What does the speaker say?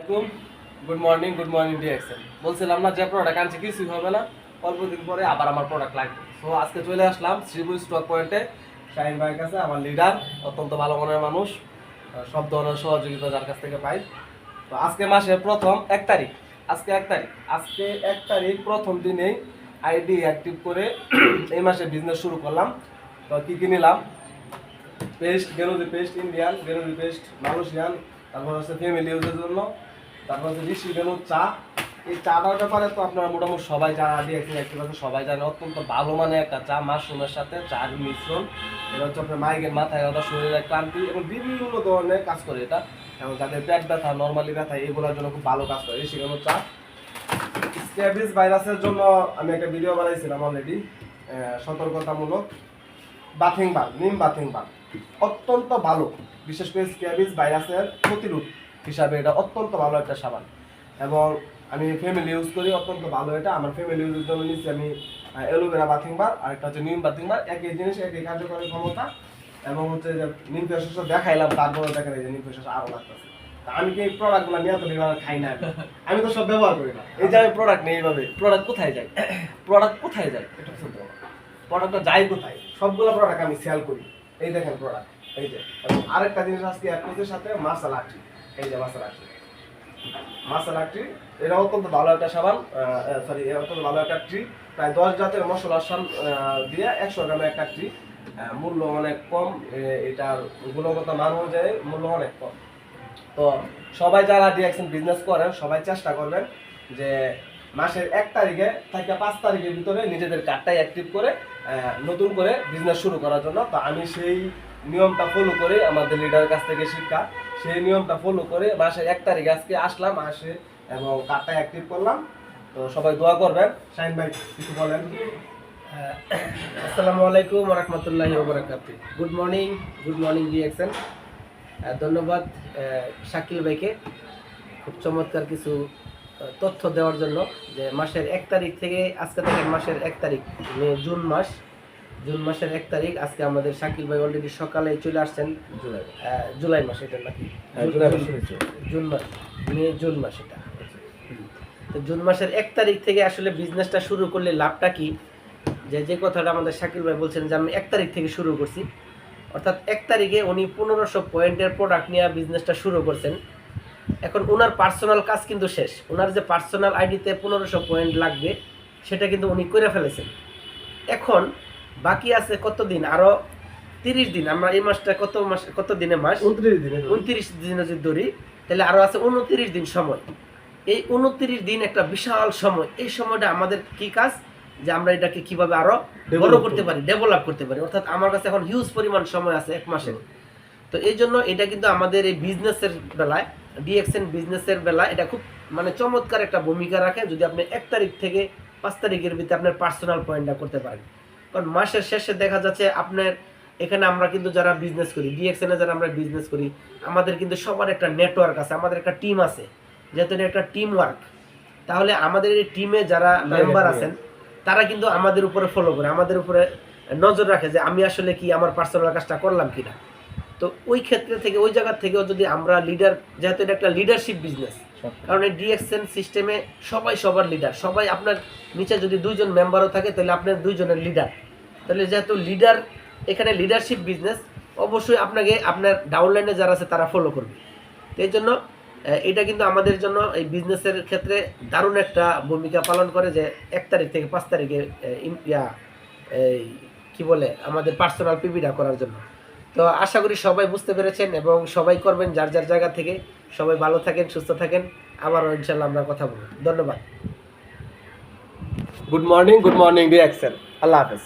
Good morning DXL. বলছিলাম না যে প্রোডাক্ট আনছে কিছুই হবে না, অল্প দিন পরে আবার আমার প্রোডাক্ট লাগবে। তো আজকে চলে আসলাম শ্রীপুর স্টক পয়েন্টে শাহিন ভাইয়ের কাছে, আমার লিডার, অত্যন্ত ভালো মনের মানুষ, সব ধরনের সহযোগিতা যার কাছ থেকে পাই। তো আজকে মাসের প্রথম 1 তারিখ, আজকে এক তারিখ প্রথম দিনেই আইডি অ্যাক্টিভ করে এই মাসে বিজনেস শুরু করলাম। তো কী নিলাম, পেস্ট, গেরুদি পেস্ট ইন্ডিয়ান, গেরুদি পেস্ট মালয়েশিয়ান, তারপর হচ্ছে ফ্যামিলি ইউজের জন্য, তারপর হচ্ছে ঋষি গেলুর চা। এই চাটার ব্যাপারে তো আপনারা মোটামুটি সবাই যারা দিয়েছেন একটু সবাই জানে, অত্যন্ত ভালো মানের একটা চা, মাশরুমের সাথে চার মিশ্রণ। এটা হচ্ছে আপনার মাইকের মাথায় ব্যথা, শরীরের ক্লান্তি এবং বিভিন্ন ধরনের কাজ করে এটা, এবং যাদের পেট ব্যথা, নর্মালি ব্যথা, এগুলোর জন্য খুব ভালো কাজ করে ঋষি গেলুর চা। স্ক্যাবিস ভাইরাসের জন্য আমি একটা ভিডিও বানাইছিলাম অলরেডি, সতর্কতামূলক। বাথিং বাল, নিম বাথিং বাল অত্যন্ত ভালো, বিশেষ করে স্ক্যাবিস ভাইরাসের প্রতিরোধ হিসাবে এটা অত্যন্ত ভালো একটা সাবান, এবং আমি ফ্যামিলি ইউজ করি, অত্যন্ত ভালো এটা। আমার ফ্যামিলি ইউজের জন্য নিচ্ছি আমি অ্যালোভেরা বাথিং বার, আর একটা হচ্ছে নিম বাথিং বার, একই জিনিস, একই কার্যকরী ক্ষমতা। এবং হচ্ছে যে নিম ফেসটা দেখাইলাম, তারপরে দেখা যায় যে নিম ফেস আরও লাগতেছে। আমি কি এই প্রোডাক্টগুলো নিয়ে তো খাই না, আমি তো সব ব্যবহার করি না। এই যে আমি প্রোডাক্ট নেই, এইভাবে প্রোডাক্ট কোথায় যায়, এটা শুনতে হবে, প্রোডাক্টটা যায় কোথায়, সবগুলো প্রোডাক্ট আমি সেল করি। এই দেখেন প্রোডাক্ট, এই যে। এবং আরেকটা জিনিস আজকে অ্যাপ্রোচের সাথে মাসালা টি, এই যে মাসালা টি, এটা অত্যন্ত ভালো একটা সাবান, অত্যন্ত ভালো একটা ট্রি। প্রায় 10 জাতের মশলা দিয়ে 100 গ্রামের একটা ট্রি, মূল্য অনেক কম, এটার গুণগত মান অনুযায়ী মূল্য অনেক কম। তো সবাই যারা ডিএক্সএন বিজনেস করেন সবাই চেষ্টা করবেন যে মাসের 1 তারিখে থেকে 5 তারিখের ভিতরে নিজেদের কার্ডটাই অ্যাক্টিভ করে নতুন করে বিজনেস শুরু করার জন্য। তো আমি সেই নিয়মটা ফলো করে, আমাদের লিডারের কাছ থেকে শিক্ষা, সেই নিয়মটা ফলো করে মাসের 1 তারিখে আজকে আসলাম এবং কার্ডটা অ্যাক্টিভ করলাম। তো সবাই দোয়া করবেন। শাহিন ভাই কিছু বলেন। আসসালামু আলাইকুম ওয়া রাহমাতুল্লাহি ওয়া বারাকাতুহু। Good morning DXN. ধন্যবাদ শাকিল ভাইকে খুব চমৎকার কিছু তথ্য দেওয়ার জন্য। যে মাসের 1 তারিখ থেকে, আজকে থেকে মাসের 1 তারিখ, জুন মাসের 1 তারিখ, আজকে আমাদের শাকিল ভাই অলরেডি সকালে চলে আসছেন। জুলাই মাস, এটা নাকি জুন মাস এটা। তো জুন মাসের 1 তারিখ থেকে আসলে বিজনেসটা শুরু করলে লাভটা কি, যে কথাটা আমাদের শাকিল ভাই বলছেন যে আমি 1 তারিখ থেকে শুরু করছি, অর্থাৎ 1 তারিখে উনি 1500 পয়েন্টের প্রোডাক্ট নিয়ে বিজনেসটা শুরু করছেন। এখন ওনার পার্সোনাল কাজ কিন্তু শেষ, ওনার যে পার্সোনাল আইডিতে 1500 পয়েন্ট লাগবে সেটা কিন্তু উনি করে ফেলেছেন। এখন বাকি আছে কতদিন, আরও 30 দিন। আমরা এই মাসটা কত দিনে মাস, 29 দিনে যদি ধরি, তাহলে আরও আছে 29 দিন সময়। এই 29 দিন একটা বিশাল সময়। এই সময়টা আমাদের কি কাজ, যে আমরা এটাকে কিভাবে আরো বড় করতে পারি, ডেভেলপ করতে পারি। অর্থাৎ আমার কাছে এখন হিউজ পরিমাণ সময় আছে 1 মাসের। তো এই জন্য এটা কিন্তু আমাদের এই বিজনেসের বেলায়, ডিএক্সএন বিজনেসের বেলায় এটা খুব চমৎকার একটা ভূমিকা রাখে, যদি আপনি 1 তারিখ থেকে 5 তারিখের ভিতরে আপনার পার্সোনাল পয়েন্টটা করতে পারেন। কারণ মাসের শেষে দেখা যাচ্ছে আপনার এখানে, আমরা কিন্তু যারা বিজনেস করি, ডিএক্সএনে যারা আমরা বিজনেস করি, আমাদের কিন্তু সবার একটা নেটওয়ার্ক আছে, আমাদের একটা টিম আছে, যেহেতু এটা একটা টিম ওয়ার্ক। তাহলে আমাদের এই টিমে যারা মেম্বার আছেন তারা কিন্তু আমাদের উপরে ফলো করে, আমাদের উপরে নজর রাখে যে আমি আসলে কি আমার পার্সোনাল কাজটা করলাম কিনা। তো ওই ক্ষেত্রে থেকে, ওই জায়গা থেকেও যদি আমরা লিডার, যেহেতু এটা একটা লিডারশিপ বিজনেস, কারণ এই ডিএক্সএন সিস্টেমে সবাই সবার লিডার, সবাই আপনার নিচে যদি 2 জন মেম্বারও থাকে তাহলে আপনার 2 জনের লিডার। তাহলে যেহেতু লিডার, এখানে লিডারশিপ বিজনেস, অবশ্যই আপনাকে আপনার ডাউনলাইনে যারা আছে তারা ফলো করবে। তো এই জন্য এটা কিন্তু আমাদের জন্য এই বিজনেসের ক্ষেত্রে দারুণ একটা ভূমিকা পালন করে, যে 1 তারিখ থেকে 5 তারিখে কি বলে আমাদের পার্সোনাল পিপিটা করার জন্য। তো আশা করি সবাই বুঝতে পেরেছেন এবং সবাই করবেন যার যার জায়গা থেকে। সবাই ভালো থাকেন, সুস্থ থাকেন, আবারও ইনশাল্লাহ আমরা কথা বলব। ধন্যবাদ। Good morning DXN. আল্লাহ হাফেজ।